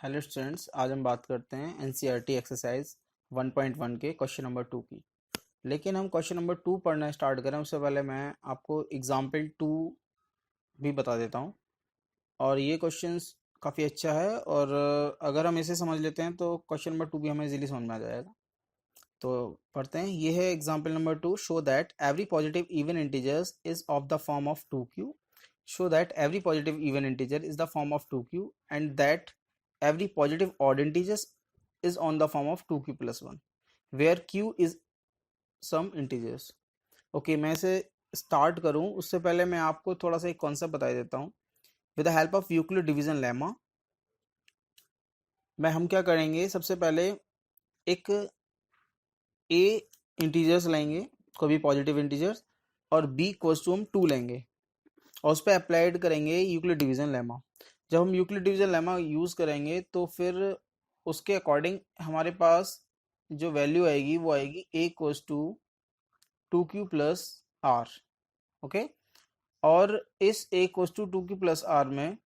Hello students, आज हम बात करते हैं एनसीईआरटी एक्सरसाइज 1.1 के क्वेश्चन नंबर 2 की। लेकिन हम क्वेश्चन नंबर 2 पढ़ना स्टार्ट करें उससे पहले मैं आपको एग्जाम्पल 2 भी बता देता हूं। और ये क्वेश्चंस काफ़ी अच्छा है और अगर हम इसे समझ लेते हैं तो क्वेश्चन नंबर 2 भी हमें इजीली समझ में आ जाएगा। तो पढ़ते हैं। ये है example number 2। Show that every positive even integers is of the form of 2q। Show that every positive even integer is the form of 2q and that every positive odd integer is on the form of 2q plus 1 where q is some integers. Okay, मैं इसे start करूं उससे पहले मैं आपको थोड़ा सा एक कॉन्सेप्ट बता देता हूं। With the help of Euclid division lemma मैं हम क्या करेंगे, सबसे पहले एक a इंटीजर्स लेंगे, कोई भी पॉजिटिव इंटीजर्स, और b इक्वल्स टू हम 2 लेंगे और उस पर अप्लाइड करेंगे यूक्लिड डिवीजन लेमा। जब हम यूक्लिड डिवीजन लेमा यूज़ करेंगे तो फिर उसके अकॉर्डिंग हमारे पास जो वैल्यू आएगी वो आएगी a equals to 2q plus R. Okay, और इस a equals to 2q plus R में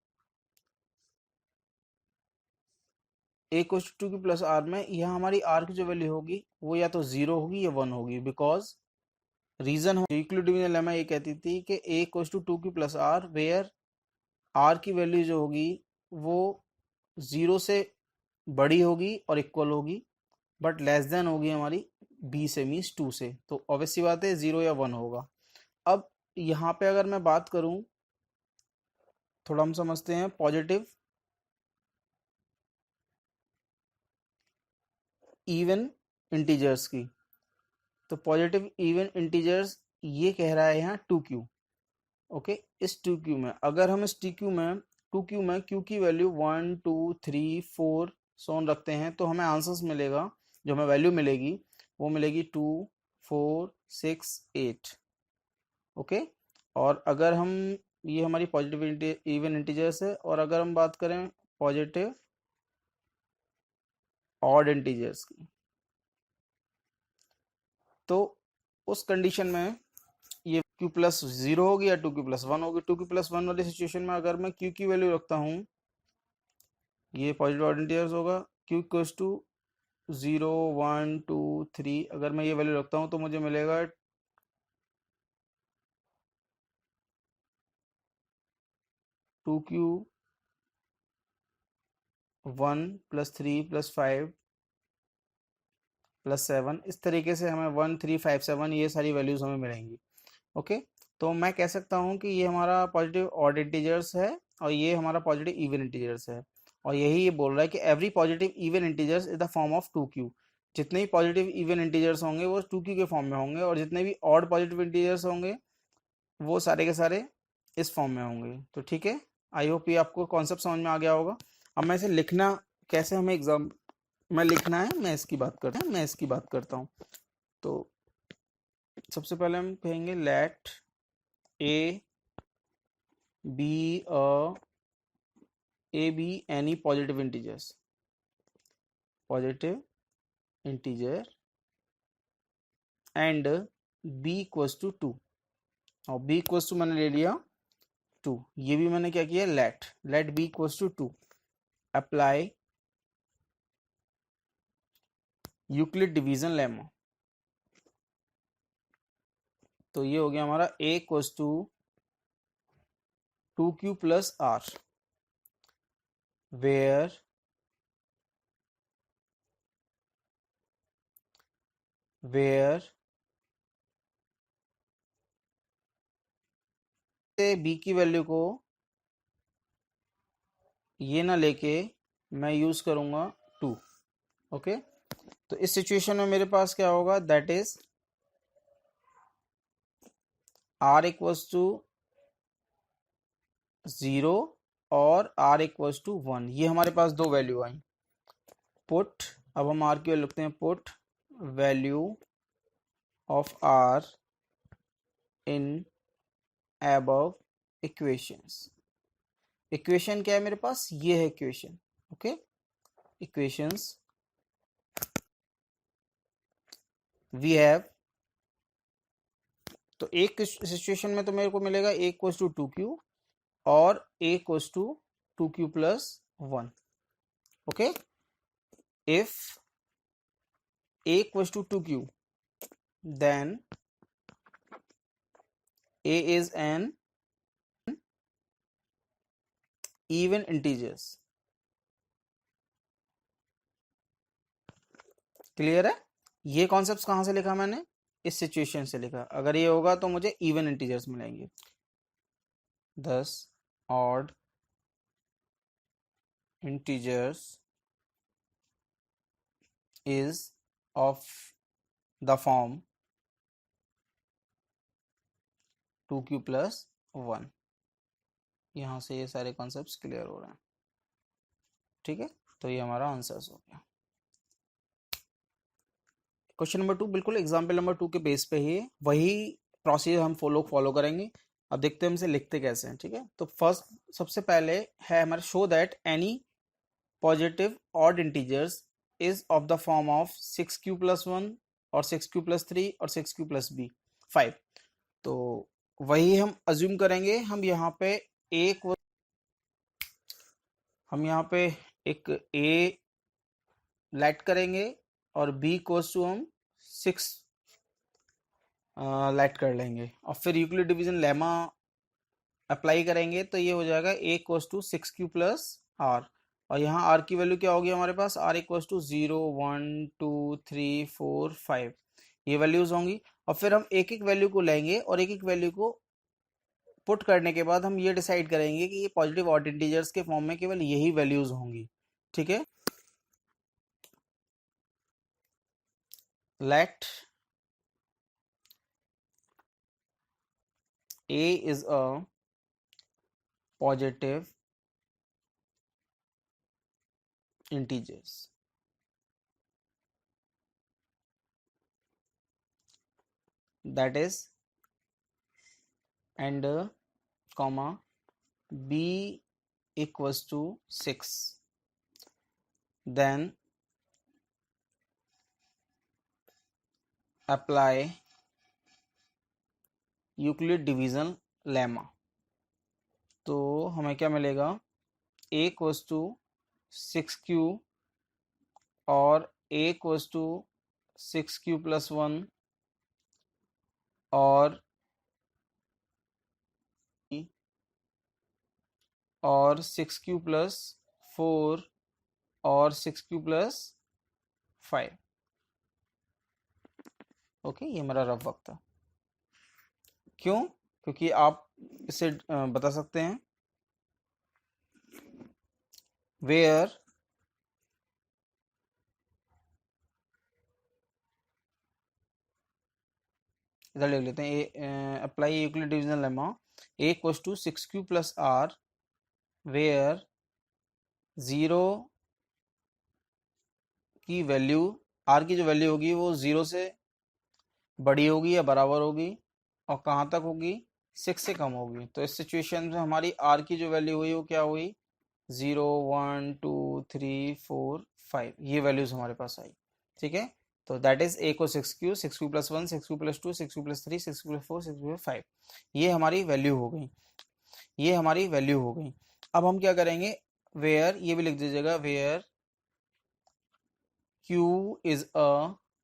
a equals to 2q plus R में यह हमारी r की जो वैल्यू होगी वो या तो 0 होगी या 1 होगी। बिकॉज रीजन हो यूक्लिड डिवीजन लेमा ये कहती थी कि a equals to 2q plus R where r की वैल्यू जो होगी वो 0 से बड़ी होगी और इक्वल होगी, बट लेस देन होगी हमारी b से, मीन्स 2 से। तो ऑब्वियस सी बात है 0 या 1 होगा। अब यहाँ पे अगर मैं बात करूँ, थोड़ा हम समझते हैं पॉजिटिव इवन इंटीजर्स की। तो पॉजिटिव इवन इंटीजर्स ये कह रहा है यहाँ 2q। ओके, इस 2q में अगर हम इस 2q में q की वैल्यू 1 2 3 4 सोन रखते हैं तो हमें आंसर्स मिलेगा, जो हमें वैल्यू मिलेगी वो मिलेगी 2 4 6 8। ओके, और अगर हम ये हमारी पॉजिटिव इवन इंटीजर्स है, और अगर हम बात करें पॉजिटिव ऑड इंटीजर्स की तो उस कंडीशन में ये q प्लस 0 होगी या 2q प्लस 1 होगी। 2q प्लस 1 वाली सिचुएशन में अगर मैं q की वैल्यू रखता हूँ, ये पॉजिटिव ऑड इंटीजर्स होगा, q इक्वल्स टू 0 1 2 3। अगर मैं ये वैल्यू रखता हूँ तो मुझे मिलेगा 2q 1 प्लस 3 प्लस 5 प्लस 7। इस तरीके से हमें 1 3 5 7 ये सारी वैल्यूज हमें मिलेंगी। ओके, तो मैं कह सकता हूँ कि ये हमारा पॉजिटिव ऑड इंटीजर्स है और ये हमारा पॉजिटिव इवन इंटीजर्स है। और यही ये बोल रहा है कि every positive even integers is the form of 2q। जितने भी पॉजिटिव इवन इंटीजर्स होंगे वो 2q के फॉर्म में होंगे, और जितने भी ऑड पॉजिटिव इंटीजर्स होंगे वो सारे के सारे इस फॉर्म में होंगे। तो ठीक है, आई होप ये आपको कॉन्सेप्ट समझ में आ गया होगा। अब मैं इसे लिखना कैसे हमें एग्जाम में लिखना है, मैं इसकी बात करता हूँ। तो सबसे पहले हम कहेंगे let a be any positive integer and b equals to 2। और b इक्वल्स टू मैंने ले लिया 2। ये भी मैंने क्या किया, let b equals to 2। Apply Euclid division lemma. तो ये हो गया हमारा a equals to 2q plus R where b की वैल्यू को ये ना लेके मैं यूज करूंगा 2। ओके, तो इस सिचुएशन में मेरे पास क्या होगा, that is r equals to 0 और r इक्वल्स टू 1। ये हमारे पास दो वैल्यू आई। पुट, अब हम r की वैल्यू लिखते हैं, put value of r in above equations. Equation क्या है मेरे पास, ये है equation. Okay, equations we have. तो एक सिचुएशन में तो मेरे को मिलेगा a इक्वल्स टू 2q और a equals to 2q plus 1। Okay, if a equals to 2q, then a is an even integers. Clear है? ये कॉन्सेप्ट कहां से लिखा मैंने? इस सिचुएशन से लिखा। अगर ये होगा तो मुझे इवन इंटीजर्स मिलेंगे। 10 odd integers is of the form 2q plus 1। यहाँ से ये सारे कॉन्सेप्ट्स क्लियर हो रहे हैं। ठीक है, तो ये हमारा आंसर्स हो गया। क्वेश्चन नंबर 2 बिल्कुल एग्जाम्पल नंबर 2 के बेस पे ही वही प्रोसीजर हम फॉलो करेंगे। अब देखते हैं हम इसे लिखते कैसे हैं। ठीक है, तो फर्स्ट सबसे पहले है हमारे show that any positive odd integers is of the form of 6q plus 1 और 6q plus 3 और 6q plus b 5। तो वही हम अज्यूम करेंगे। हम यहाँ पे एक a लेट करेंगे और b कोस टू हम 6 लेट कर लेंगे और फिर यूक्लिड डिवीजन लेमा अप्लाई करेंगे। तो ये हो जाएगा a equals to 6q plus r, और यहाँ r की वैल्यू क्या होगी हमारे पास? r इक्वल्स टू 0 1 2 3 4 5 ये वैल्यूज होंगी। और फिर हम एक एक वैल्यू को लेंगे और एक एक वैल्यू को पुट करने के बाद हम ये डिसाइड करेंगे कि ये पॉजिटिव ऑड इंटीजर्स के फॉर्म में केवल यही वैल्यूज होंगी। ठीक है, late a is a positive integers, that is and comma b equals to 6, then apply Euclid division lemma. तो हमें क्या मिलेगा? a इक्वल्स टू 6q और a equals to 6q plus 1 और 6q plus 4 और 6q plus 5। ओके, ये मेरा rough work था। क्यों? क्योंकि आप इसे बता सकते हैं वेयर इधर लिख लेते हैं apply Euclid division lemma a equals to 6q plus r where 0 की वैल्यू, r की जो वैल्यू होगी वो 0 से बड़ी होगी या बराबर होगी, और कहाँ तक होगी? 6 से कम होगी। तो इस सिचुएशन में हमारी r की जो वैल्यू हुई वो क्या हुई? 0 1 2 3 4 5 ये वैल्यूज हमारे पास आई। ठीक है, तो दैट इज a को 6q, 6q plus 1, 6q plus 2, 6q plus 3, 6q plus 4, 6q plus 5 ये हमारी वैल्यू हो गई। ये हमारी वैल्यू हो गई। अब हम क्या करेंगे? वेयर, ये भी लिख दीजिएगा, where q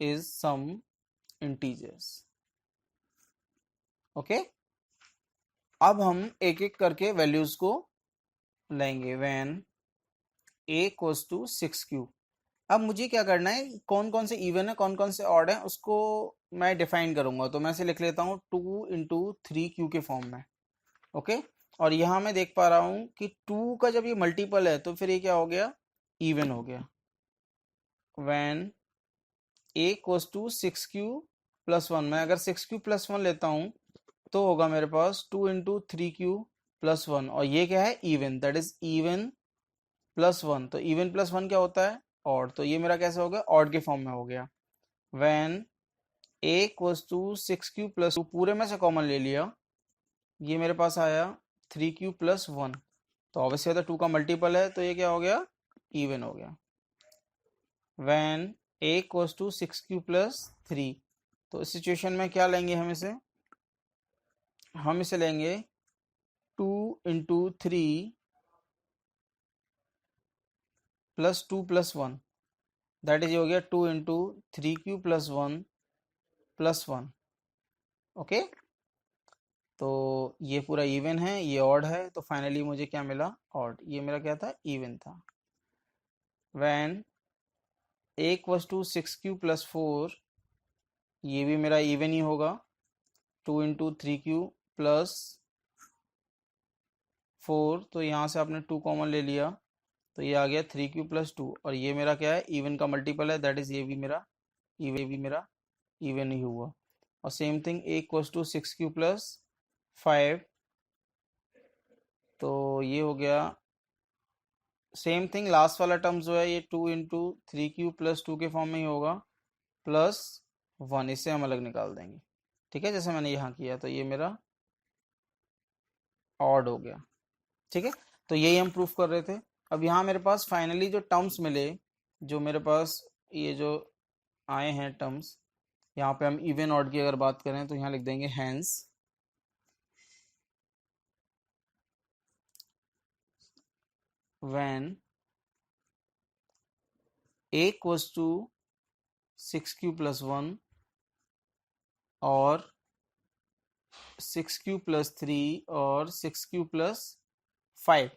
is some integers। Okay, अब हम एक एक करके वैल्यूज को लेंगे। When a equals to 6q, अब मुझे क्या करना है? कौन कौन से इवन है, कौन कौन से ऑड है, उसको मैं डिफाइन करूंगा। तो मैं इसे लिख लेता हूँ 2 इंटू 3q के फॉर्म में। ओके, और यहाँ मैं देख पा रहा हूँ कि 2 का जब ये मल्टीपल है तो फिर ये क्या हो गया? इवन हो गया। When a equals to 6q plus 1, मैं अगर 6q plus 1 लेता हूँ तो होगा मेरे पास 2 इंटू 3q plus 1, और ये क्या है? Even, that is even plus 1। तो इवन प्लस 1 क्या होता है? ऑड। तो ये मेरा कैसे हो गया? ऑड के फॉर्म में हो गया। When a equals to 6q plus 2, पूरे में से कॉमन ले लिया, ये मेरे पास आया 3q plus 1। तो ऑब्वियसली होता 2 का मल्टीपल है तो ये क्या हो गया? इवन हो गया। When a equals to 6q plus 3, तो इस सिचुएशन में क्या लेंगे हम इसे? हम इसे लेंगे 2 into 3 plus 2 plus 1, that is हो गया 2 into 3q plus 1 plus 1। Okay, तो ये पूरा इवन है, ये ऑड है, तो फाइनली मुझे क्या मिला? ऑड। ये मेरा क्या था? इवन था। When a equals to 6q plus 4, ये भी मेरा इवन ही होगा। 2 इंटू 3q प्लस 4, तो यहाँ से आपने 2 कॉमन ले लिया, तो ये आ गया 3q प्लस 2, और ये मेरा क्या है? इवन का मल्टीपल है, दैट इज ये भी मेरा इवन ही हुआ। और same thing a equals to 6q plus 5, तो ये हो गया सेम थिंग। लास्ट वाला टर्म जो है ये 2 इंटू 3q प्लस 2 के फॉर्म में ही होगा, प्लस 1, इससे हम अलग निकाल देंगे। ठीक है, जैसे मैंने यहाँ किया, तो ये मेरा ऑड हो गया। ठीक है, तो यही हम प्रूफ कर रहे थे। अब यहाँ मेरे पास फाइनली जो टर्म्स मिले, जो मेरे पास ये जो आए हैं टर्म्स, यहाँ पे हम इवन ऑड की अगर बात करें तो यहाँ लिख देंगे hence when a equals to 6q plus 1 और 6q प्लस 3 और 6q plus 5,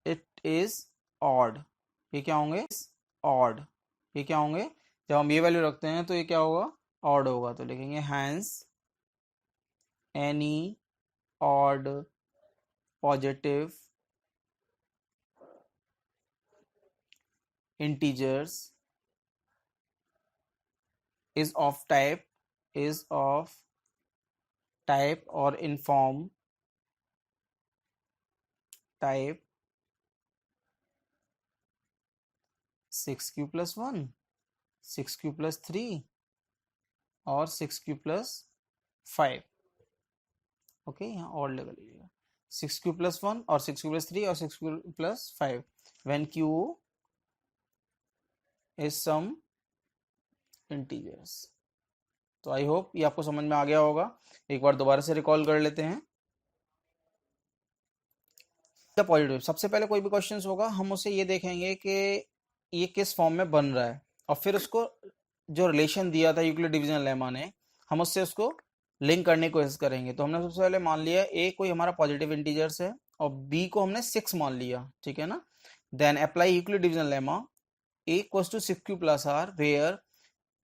it is odd. ये क्या होंगे? ऑड। ये क्या होंगे? जब हम ये वैल्यू रखते हैं तो ये क्या होगा? ऑड होगा। तो लिखेंगे hence any odd positive integers is of type or in form type 6q plus 1, 6q plus 3 और 6q plus 5। ओके, यहाँ और लगा लीजिएगा 6q plus 1 और 6q plus 3 और 6q plus 5 when q is some integers। तो आई होप ये आपको समझ में आ गया होगा। एक बार दोबारा से रिकॉल कर लेते हैं। पॉजिटिव, सबसे पहले कोई भी क्वेश्चन होगा हम उसे ये देखेंगे कि ये किस फॉर्म में बन रहा है, और फिर उसको जो रिलेशन दिया था यूक्लिड डिवीजन लेमा ने, हम उससे उसको लिंक करने की कोशिश करेंगे। तो हमने सबसे पहले मान लिया ए कोई हमारा पॉजिटिव इंटीजर्स है और बी को हमने 6 मान लिया। ठीक है ना? Then apply Euclid division lemma a equals to 6q plus R, where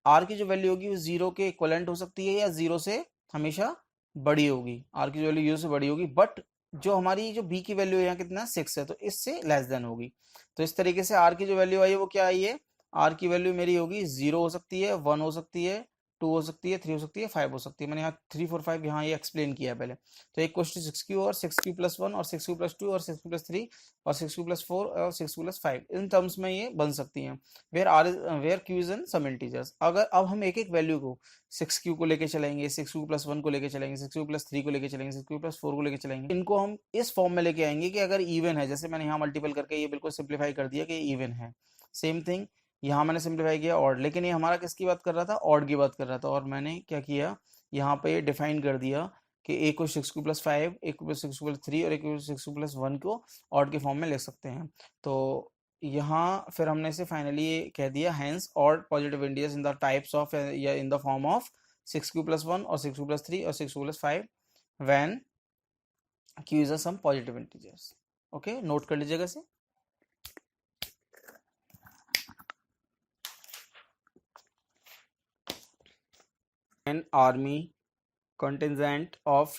R की जो वैल्यू होगी वो 0 के इक्वलेंट हो सकती है या 0 से हमेशा बड़ी होगी। आर की जो वैल्यू 0 से बड़ी होगी, बट जो हमारी जो बी की वैल्यू है यहाँ कितना 6 है, तो इससे लेस देन होगी। तो इस तरीके से आर की जो वैल्यू आई है वो क्या आई है? आर की वैल्यू मेरी होगी 0 हो सकती है, 1 हो सकती है, 2 हो सकती है, 3 हो सकती है, 5 हो सकती है। मैंने यहाँ 3 4 5 यहाँ ये एक्सप्लेन किया है पहले। तो एक क्वेश्चन 6q और 6q प्लस 1 और 6q प्लस 2 और 6q प्लस 3 और 6q प्लस 4 और 6q प्लस 5, इन टर्म्स में ये बन सकती हैं। Where Q is in some integers. अगर अब हम एक एक वैल्यू को 6q को लेके चलेंगे, 6q प्लस 1 को लेके चलेंगे, 6q प्लस 3 को लेके चलेंगे, 6q प्लस 4 को लेके चलेंगे, इनको हम इस फॉर्म में लेके आएंगे कि अगर इवन है, जैसे मैंने यहाँ मल्टीपल करके ये बिल्कुल सिंप्लीफाई कर दिया कि इवन है। सेम थिंग यहाँ मैंने सिंप्लीफाई किया ऑड, लेकिन ये हमारा किसकी बात कर रहा था? ऑड की बात कर रहा था। और मैंने क्या किया, यहाँ पे डिफाइन कर दिया कि ए को 6q प्लस 5, ए को 6q प्लस 3 और ए को 6q प्लस 1 को ऑड के फॉर्म में ले सकते हैं। तो यहाँ फिर हमने इसे फाइनली ये कह दिया hence odd positive integers in the types of या in the form of 6q plus 1 और 6q प्लस 3 और 6q plus 5 when q is some positive integers. Okay, note कर लीजिएगा इसे। An army contingent of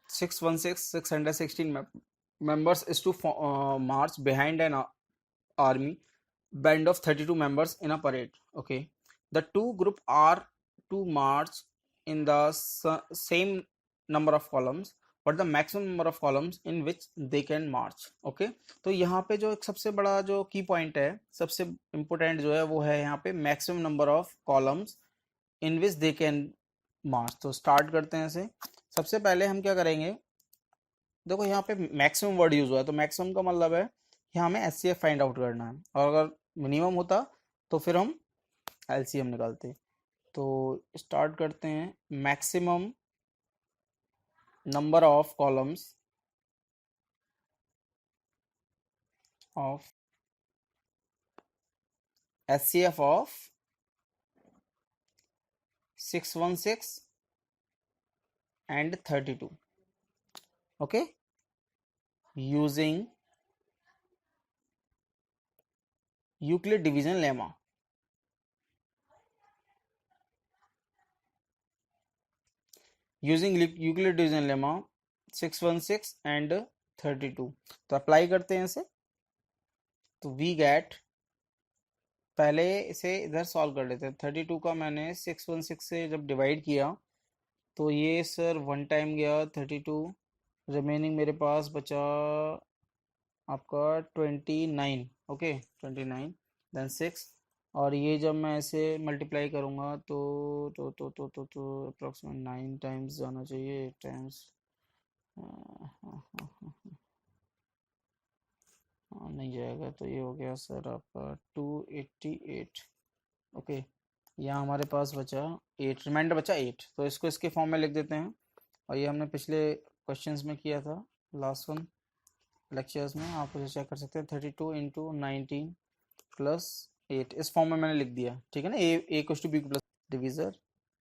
616 members is to march behind an army band of 32 members in a parade. Okay, the two group are to march in the same number of columns, but the maximum number of columns in which they can march. Okay, तो यहाँ पे जो एक सबसे बड़ा जो की point है, सबसे इम्पोर्टेंट जो है वो है यहाँ पे maximum number of columns in which they can march. तो स्टार्ट करते हैं इसे। सबसे पहले हम क्या करेंगे, देखो यहाँ पे मैक्सिमम वर्ड यूज हुआ है, तो मैक्सिमम का मतलब है यहाँ हमें एचसीएफ फाइंड आउट करना है, और अगर मिनिमम होता तो फिर हम एलसीएम निकालते। तो स्टार्ट करते हैं, maximum number of columns of HCF of 616 and 32. Okay, using Euclid division lemma. Using Euclid division lemma 616 and 32. तो अप्लाई करते हैं इसे, तो वी गेट, पहले इसे इधर सॉल्व कर लेते हैं। 32 का मैंने 616 से जब डिवाइड किया तो ये सर वन टाइम गया 32, रिमेनिंग मेरे पास बचा आपका 29। ओके 29 देन 6, और ये जब मैं ऐसे मल्टीप्लाई करूँगा तो अप्रॉक्सीमेट 9 टाइम्स जाना चाहिए, 8 टाइम्स नहीं जाएगा, तो ये हो गया सर आपका 288। ओके, यहाँ हमारे पास बचा 8, रिमाइंडर बचा 8, तो इसको इसके फॉर्म में लिख देते हैं। और ये हमने पिछले क्वेश्चंस में किया था, लास्ट वन लेक्चर्स में, आप उसे चेक कर सकते हैं। 32 इंटू 19 प्लस 8, इस फॉर्म में मैंने लिख दिया, ठीक है ना, a equals to b plus divisor.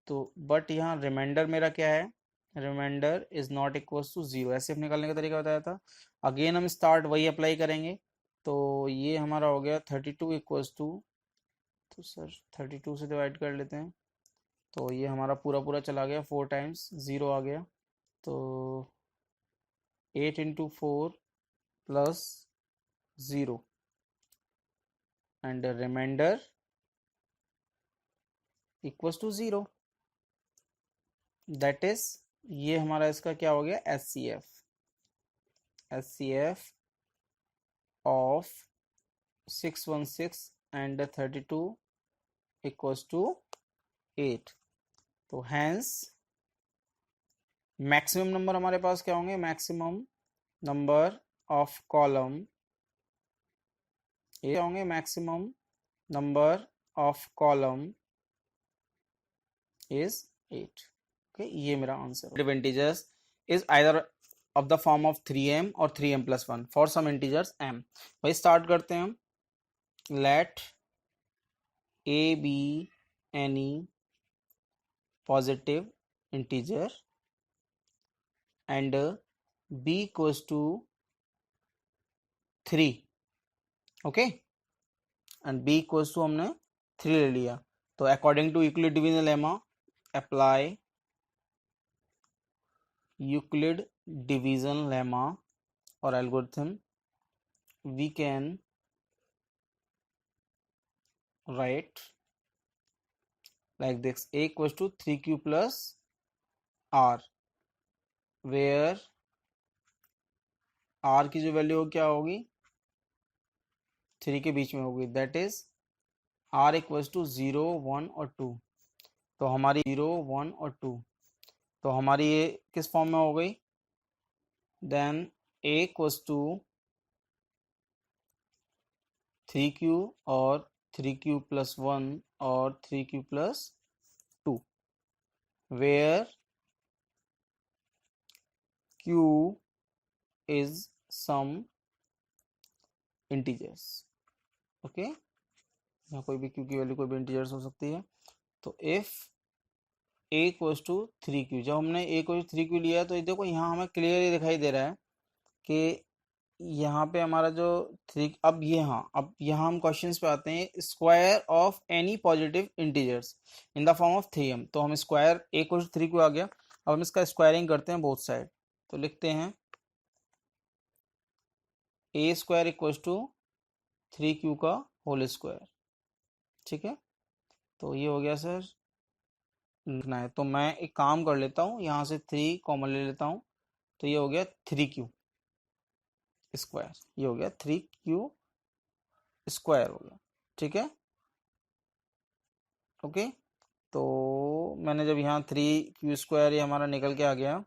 तो बट यहाँ रिमाइंडर मेरा क्या है, remainder is not equals to 0, ऐसे निकालने का तरीका बताया था। अगेन हम स्टार्ट वही अप्लाई करेंगे, तो ये हमारा हो गया 32 इक्वल्स टू, तो सर 32 से डिवाइड कर लेते हैं, तो ये हमारा पूरा पूरा चला गया, 4 टाइम्स 0 आ गया, तो 8 into 4 plus 0 and remainder equals to 0, that is, ये हमारा इसका क्या हो गया, HCF of 616 and 32 equals to 8। तो हैंस मैक्सिमम नंबर हमारे पास क्या होंगे, मैक्सिमम नंबर ऑफ कॉलम ये होंगे, maximum number of column is 8। Okay, ये मेरा answer. Integers is either of the form of 3m or 3m plus 1 for some integers m। भाई start करते हैं हम, let a be any positive integer and b equals to 3, ओके, and b equals to हमने 3 ले लिया, तो according to Euclid division lemma apply Euclid division lemma or algorithm, we can write like this, a equals to 3q plus r, where r की जो value क्या होगी, 3 के बीच में होगी, that is r equals to 0 1 और 2, तो हमारी 0 1 और 2, तो हमारी ये किस फॉर्म में हो गई, then a equals to 3q और 3q प्लस 1 और 3q plus 2, where q is some integers। Okay, यहाँ कोई भी q की वैल्यू कोई भी इंटीजर्स हो सकती है। तो if a equals to 3q, जब हमने a को 3q लिया तो देखो यहाँ हमें क्लियरली दिखाई दे रहा है कि यहाँ पे हमारा जो 3, अब यहाँ हम क्वेश्चंस पे आते हैं, square of any positive integers in the form of 3m, तो हम स्क्वायर a को 3q आ गया, अब हम इसका स्क्वायरिंग करते हैं बोथ साइड, तो लिखते हैं a square equals to 3q का होल स्क्वायर, ठीक है, तो ये हो गया सर, लिखना है, तो मैं एक काम कर लेता हूँ, यहाँ से 3 कॉमन ले लेता हूँ, तो ये हो गया 3q स्क्वायर, ये हो गया 3q स्क्वायर हो गया, ठीक है, ओके। तो मैंने जब यहाँ 3q स्क्वायर ये हमारा निकल के आ गया,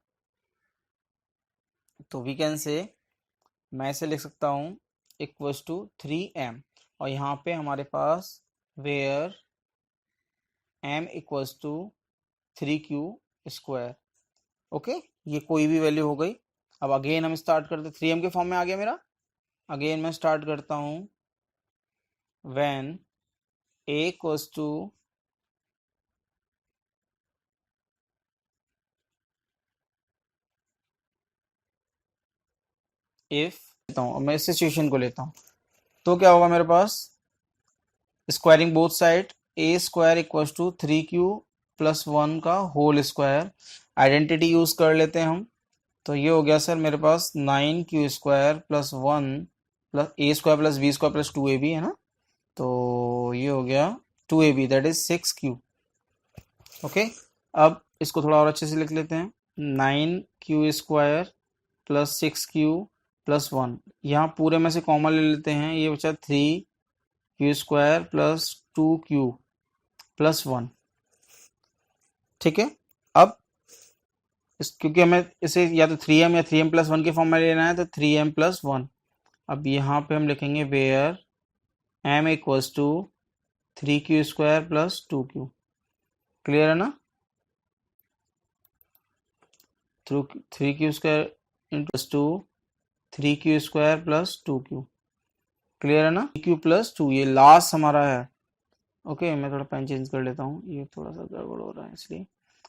तो वी कैन से, मैं इसे लिख सकता हूँ इक्वल्स टू 3m, और यहाँ पे हमारे पास where m equals to 3q square, okay, ये कोई भी वैल्यू हो गई। अब अगेन हम स्टार्ट करते, 3m के फॉर्म में आ गया मेरा, अगेन मैं स्टार्ट करता हूँ। When a equals to if लेता हूँ, मैं इस सिचुएशन को लेता हूँ, तो क्या होगा मेरे पास, squaring both side, a square equals to 3q plus 1 का होल स्क्वायर। आइडेंटिटी यूज कर लेते हैं हम, तो ये हो गया सर मेरे पास 9q square plus 1 plus a square plus b square plus 2ab है ना, तो ये हो गया 2ab that is 6q। Okay, अब इसको थोड़ा और अच्छे से लिख लेते हैं, 9q square plus 6q plus 1, यहाँ पूरे में से कॉमन ले लेते हैं, ये बचा 3q square plus 2q plus 1। ठीक है, अब क्योंकि हमें इसे या तो 3m या 3m प्लस 1 के फॉर्म में लेना है, तो 3m प्लस 1। अब यहाँ पे हम लिखेंगे where m equals to 3q square plus 2q। Clear है ना, through 3q square into two 3q square plus 2q। Clear है ना, 3q प्लस 2 ये लास्ट हमारा है। ओके, मैं थोड़ा पेन चेंज कर लेता हूँ, ये थोड़ा सा गड़बड़ हो रहा है इसलिए।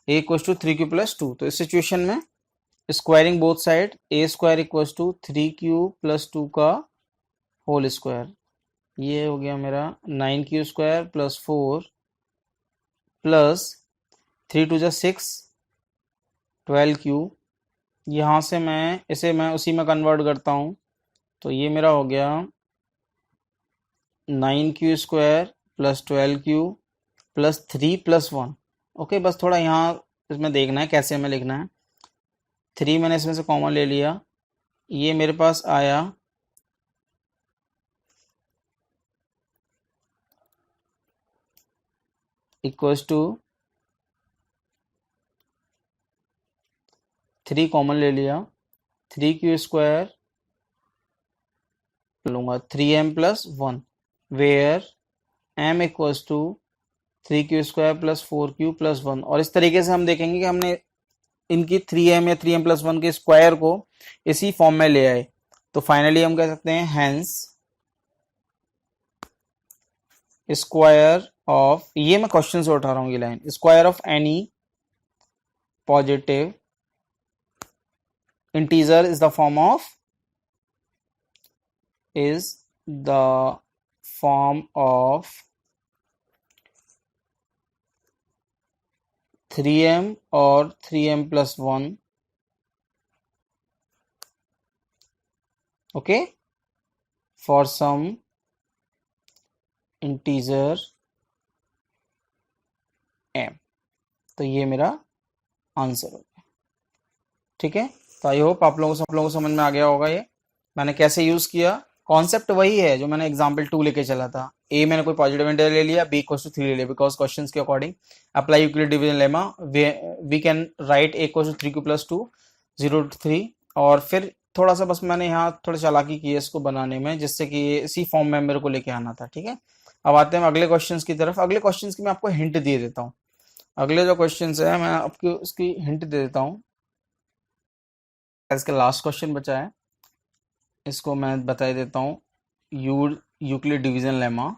a equals to 3q plus 2, तो इस सिचुएशन में squaring both side, a square equals to 3q plus 2 का होल स्क्वायर, ये हो गया मेरा 9q square plus 4 plus 3 to जा 6 12q। यहाँ से मैं उसी में कन्वर्ट करता हूँ, तो ये मेरा हो गया 9q square plus 12q plus 3 plus 1। Okay, बस थोड़ा यहाँ इसमें देखना है कैसे हमें लिखना है। 3 मैंने इसमें से कॉमन ले लिया, ये मेरे पास आया इक्वल्स टू 3 कॉमन ले लिया, 3q स्क्वायर लूंगा 3m plus 1, where m equals to 3q square plus 4q plus 1। और इस तरीके से हम देखेंगे कि हमने इनकी 3m या 3m प्लस 1 के स्क्वायर को इसी फॉर्म में ले आए, तो फाइनली हम कह सकते हैं हेंस स्क्वायर ऑफ, ये मैं क्वेश्चन से उठा रहा हूँ ये line, square of any positive integer is the form of three M और 3m plus 1। Okay, for some integer m, तो ये मेरा आंसर हो गया। ठीक है, तो आई होप आप लोगों को समझ में आ गया होगा ये मैंने कैसे यूज किया। कॉन्सेप्ट वही है जो मैंने एग्जाम्पल 2 लेके चला था। ए मैंने कोई पॉजिटिव इंटीजर ले लिया, बी इक्वल्स टू 3 ले लिया, बिकॉज क्वेश्चंस के according apply Euclid division lemma, we can write a equals to 3q plus 2 0 to 3। और फिर थोड़ा सा बस मैंने यहाँ थोड़ा चालाकी की है इसको बनाने में, जिससे कि इसी फॉर्म में मेरे को लेके आना था। ठीक है, अब आते हैं अगले क्वेश्चन की तरफ। अगले क्वेश्चन की मैं आपको हिंट दे देता हूँ। अगले जो क्वेश्चन है मैं आपको उसकी हिंट दे देता हूँ। इसका लास्ट क्वेश्चन बचा है, इसको मैं बता देता हूँ। Euclid division lemma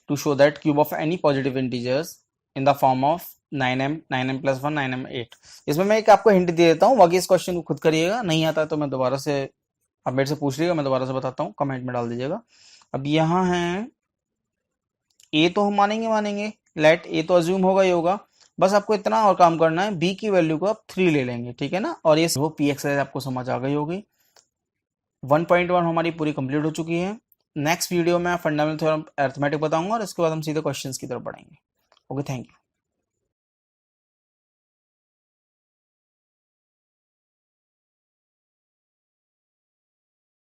to show that cube of any positive integers in the form of 9m plus 1 9m 8। इसमें मैं एक आपको हिंट दे देता हूँ, बाकी इस क्वेश्चन को खुद करिएगा, नहीं आता तो मैं दोबारा से, आप मेरे से पूछ लीजिएगा, मैं दोबारा से बताता हूँ, कमेंट में डाल दीजिएगा। अब यहाँ है ए तो हम मानेंगे, लेट ए तो अज्यूम होगा ही होगा, बस आपको इतना और काम करना है, बी की वैल्यू को आप 3 ले लेंगे। ठीक है ना, और ये वो पी एक्सरसाइज आपको समझ आ गई होगी। 1.1 हमारी पूरी कंप्लीट हो चुकी है। नेक्स्ट वीडियो में फंडामेंटल थ्योरम अरिथमेटिक बताऊंगा और इसके बाद हम सीधे क्वेश्चंस की तरफ बढ़ेंगे। Okay, thank you.